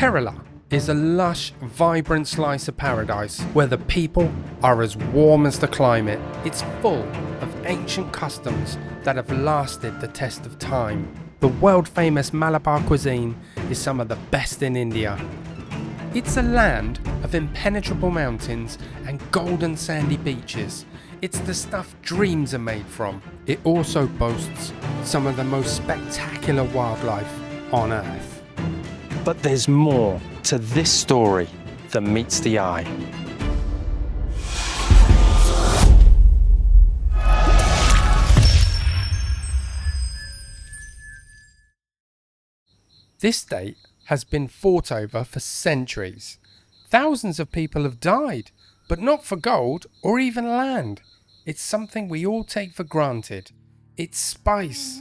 Kerala is a lush, vibrant slice of paradise where the people are as warm as the climate. It's full of ancient customs that have lasted the test of time. The world-famous Malabar cuisine is some of the best in India. It's a land of impenetrable mountains and golden sandy beaches. It's the stuff dreams are made from. It also boasts some of the most spectacular wildlife on earth. But there's more to this story than meets the eye. This state has been fought over for centuries. Thousands of people have died, but not for gold or even land. It's something we all take for granted. It's spice.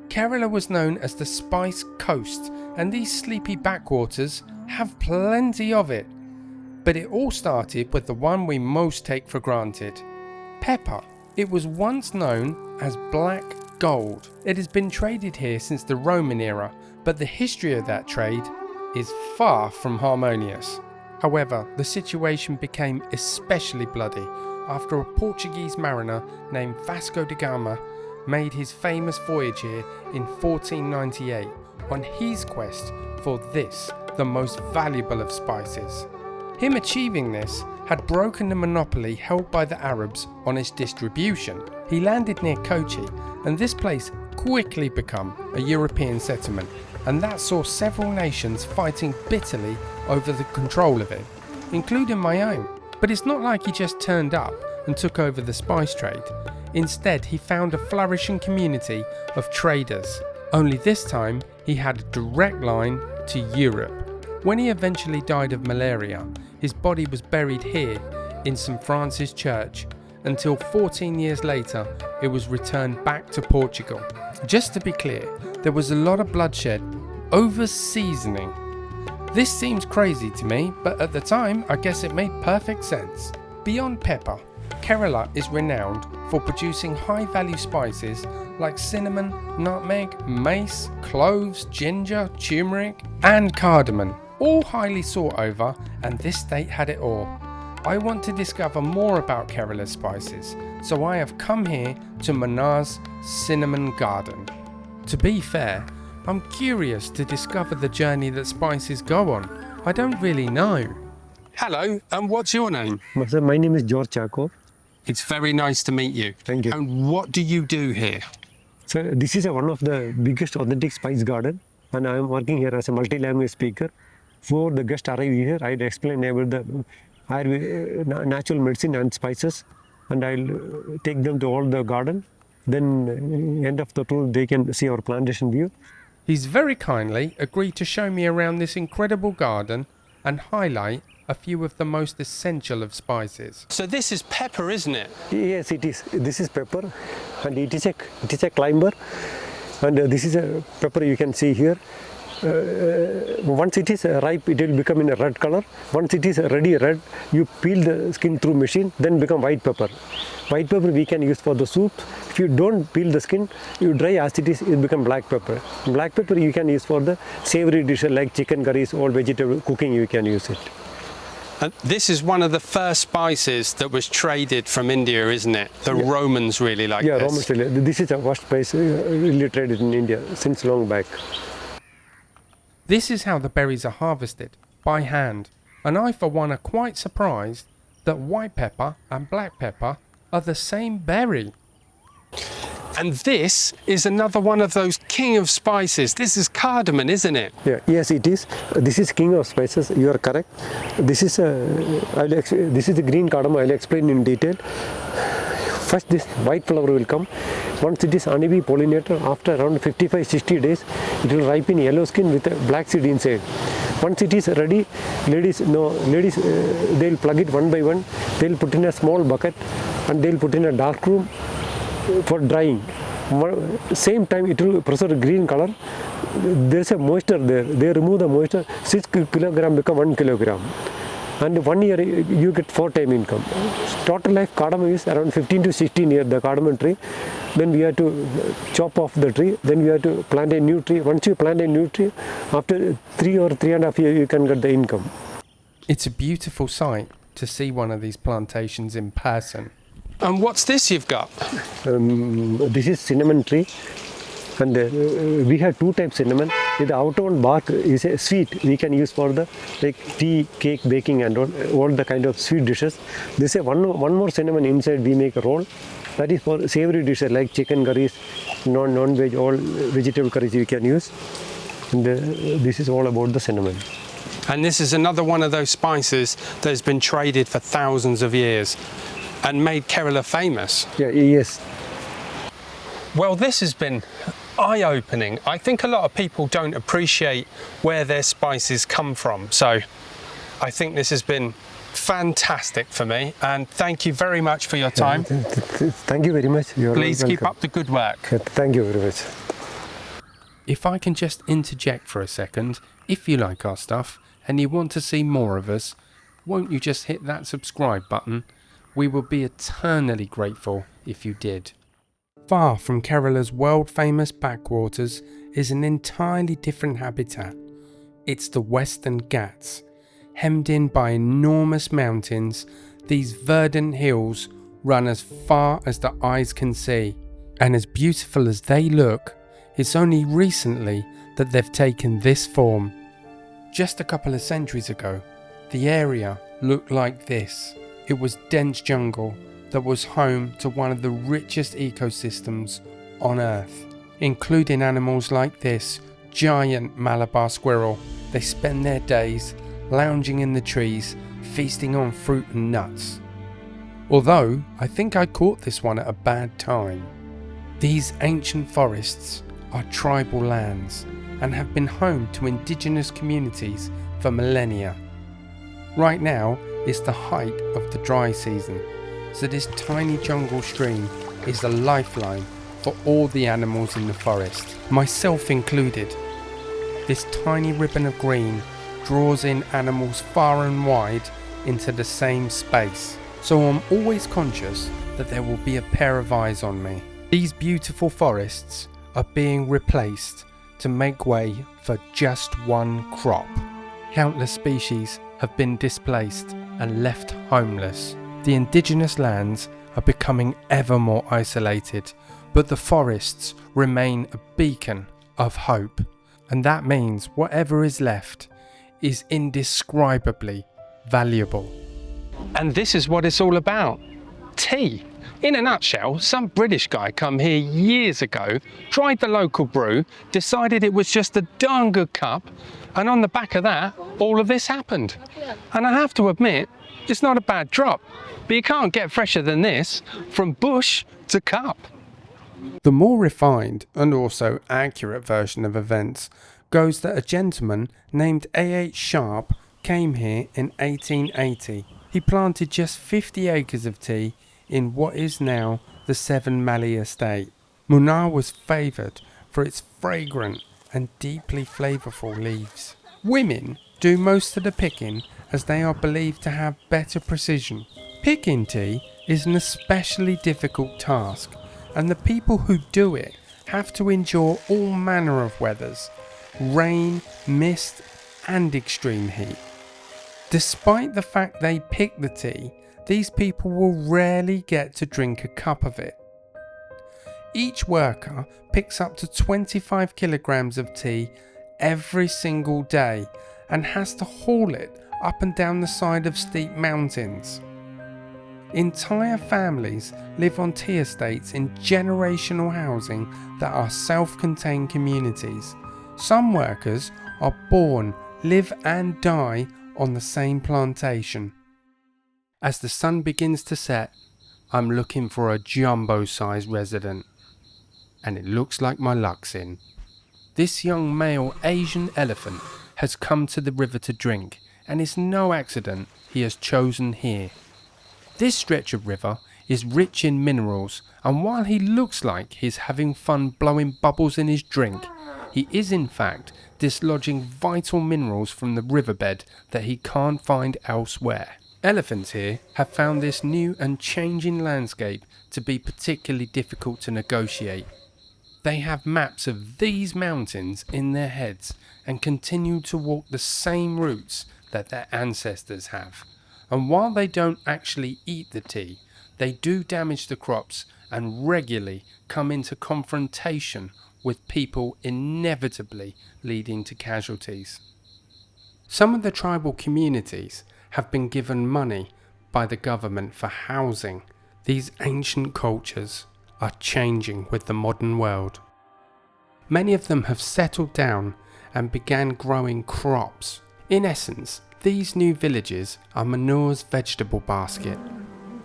Kerala was known as the Spice Coast, and these sleepy backwaters have plenty of it. But it all started with the one we most take for granted: pepper. It was once known as black gold. It has been traded here since the Roman era, but the history of that trade is far from harmonious. However, the situation became especially bloody after a Portuguese mariner named Vasco da Gama made his famous voyage here in 1498 on his quest for this, the most valuable of spices. Him achieving this had broken the monopoly held by the Arabs on its distribution. He landed near Kochi, and this place quickly became a European settlement, and that saw several nations fighting bitterly over the control of it, including my own. But it's not like he just turned up and took over the spice trade. Instead, he found a flourishing community of traders. Only this time, he had a direct line to Europe. When he eventually died of malaria, his body was buried here in St. Francis Church until 14 years later it was returned back to Portugal. Just to be clear, there was a lot of bloodshed over seasoning. This seems crazy to me, but at the time I guess it made perfect sense. Beyond pepper, Kerala is renowned for producing high-value spices like cinnamon, nutmeg, mace, cloves, ginger, turmeric and cardamom, all highly sought over, and this state had it all. I want to discover more about Kerala's spices, so I have come here to Munnar's cinnamon garden. To be fair, I'm curious to discover the journey that spices go on. I don't really know. Hello, and what's your name? Sir, my name is George Chako. It's very nice to meet you. Thank you. And what do you do here? Sir, this is one of the biggest authentic spice garden, and I am working here as a multi-language speaker. Before the guests arrive here, I'll explain about the natural medicine and spices, and I'll take them to all the garden. Then, end of the tour, they can see our plantation view. He's very kindly agreed to show me around this incredible garden and highlight a few of the most essential of spices. So this is pepper, isn't it? Yes, it is. This is pepper, and it is a climber, and this is a pepper you can see here. Once it is ripe, it will become in a red color. Once it is ready red, you peel the skin through machine, then become white pepper. White pepper we can use for the soup. If you don't peel the skin, you dry as it is, it become black pepper. Black pepper you can use for the savory dishes like chicken curries or vegetable cooking, you can use it. And this is one of the first spices that was traded from India, isn't it? The Romans really liked this. Romans really. This is a first spice really traded in India since long back. This is how the berries are harvested, by hand, and I for one are quite surprised that white pepper and black pepper are the same berry. And this is another one of those king of spices. This is cardamom, isn't it? Yeah, yes, it is. This is king of spices. You are correct. This is the green cardamom. I'll explain in detail. First, this white flower will come. Once it is honeybee pollinator, after around 55-60 days, it will ripen yellow skin with a black seed inside. Once it is ready, ladies, they'll plug it one by one. They'll put in a small bucket and they'll put in a dark room for drying. Same time, it will preserve green color. There is a moisture there. They remove the moisture. 6 kilogram become 1 kilogram. and 1 year you get 4 time income. Total life cardamom is around 15 to 16 years, the cardamom tree. Then we have to chop off the tree, then we have to plant a new tree. Once you plant a new tree, after 3 or 3.5 years you can get the income. It's a beautiful sight to see one of these plantations in person. And what's this you've got? This is cinnamon tree, and we have 2 types cinnamon. The outer one bark is a sweet, we can use for the like tea, cake, baking and all the kind of sweet dishes. This is one more cinnamon inside, we make a roll. That is for savory dishes like chicken curries, non-veg, all vegetable curries you can use. And this is all about the cinnamon. And this is another one of those spices that has been traded for thousands of years and made Kerala famous. Yeah, yes. Well, this has been eye-opening. I think a lot of people don't appreciate where their spices come from. So I think this has been fantastic for me, and thank you very much for your time. Thank you very much. Please keep up the good work. Thank you very much. If I can just interject for a second, if you like our stuff and you want to see more of us, won't you just hit that subscribe button? We will be eternally grateful if you did. Far from Kerala's world-famous backwaters is an entirely different habitat. It's the Western Ghats. Hemmed in by enormous mountains, these verdant hills run as far as the eyes can see. And as beautiful as they look, it's only recently that they've taken this form. Just a couple of centuries ago, the area looked like this. It was dense jungle that was home to one of the richest ecosystems on Earth, including animals like this giant Malabar squirrel. They spend their days lounging in the trees, feasting on fruit and nuts. Although, I think I caught this one at a bad time. These ancient forests are tribal lands and have been home to indigenous communities for millennia. Right now is the height of the dry season, so this tiny jungle stream is the lifeline for all the animals in the forest, myself included. This tiny ribbon of green draws in animals far and wide into the same space, so I'm always conscious that there will be a pair of eyes on me. These beautiful forests are being replaced to make way for just one crop. Countless species have been displaced and left homeless. The indigenous lands are becoming ever more isolated, but the forests remain a beacon of hope, and that means whatever is left is indescribably valuable. And this is what it's all about. Tea. In a nutshell, some British guy come here years ago, tried the local brew, decided it was just a darn good cup, and on the back of that, all of this happened. And I have to admit, it's not a bad drop, but you can't get fresher than this, from bush to cup. The more refined and also accurate version of events goes that a gentleman named A.H. Sharp came here in 1880. He planted just 50 acres of tea in what is now the Seven Mali estate. Munnar was favoured for its fragrant and deeply flavourful leaves. Women do most of the picking as they are believed to have better precision. Picking tea is an especially difficult task, and the people who do it have to endure all manner of weathers, rain, mist and extreme heat. Despite the fact they pick the tea, these people will rarely get to drink a cup of it. Each worker picks up to 25 kilograms of tea every single day and has to haul it up and down the side of steep mountains. Entire families live on tea estates in generational housing that are self-contained communities. Some workers are born, live and die on the same plantation. As the sun begins to set, I'm looking for a jumbo-sized resident, and it looks like my luck's in. This young male Asian elephant has come to the river to drink, and it's no accident he has chosen here. This stretch of river is rich in minerals, and while he looks like he's having fun blowing bubbles in his drink, He is in fact dislodging vital minerals from the riverbed that he can't find elsewhere. Elephants here have found this new and changing landscape to be particularly difficult to negotiate. They have maps of these mountains in their heads and continue to walk the same routes that their ancestors have. And while they don't actually eat the tea, they do damage the crops and regularly come into confrontation with people, inevitably leading to casualties. Some of the tribal communities have been given money by the government for housing. These ancient cultures are changing with the modern world. Many of them have settled down and began growing crops. In essence, these new villages are Munnar's vegetable basket.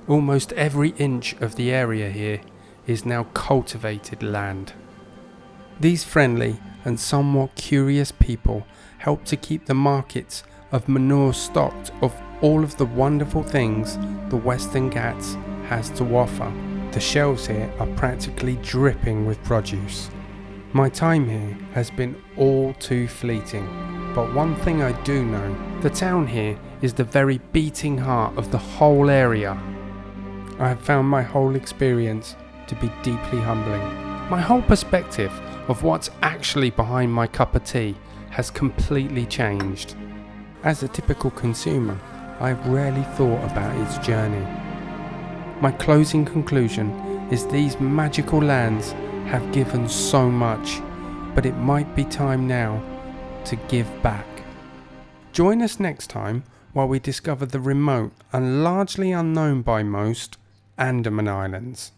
Almost every inch of the area here is now cultivated land. These friendly and somewhat curious people help to keep the markets of Munnar stocked of all of the wonderful things the Western Ghats has to offer. The shelves here are practically dripping with produce. My time here has been all too fleeting, but one thing I do know, the town here is the very beating heart of the whole area. I have found my whole experience to be deeply humbling. My whole perspective of what's actually behind my cup of tea has completely changed. As a typical consumer, I've rarely thought about its journey. My closing conclusion is these magical lands have given so much, but it might be time now to give back. Join us next time while we discover the remote and largely unknown by most Andaman Islands.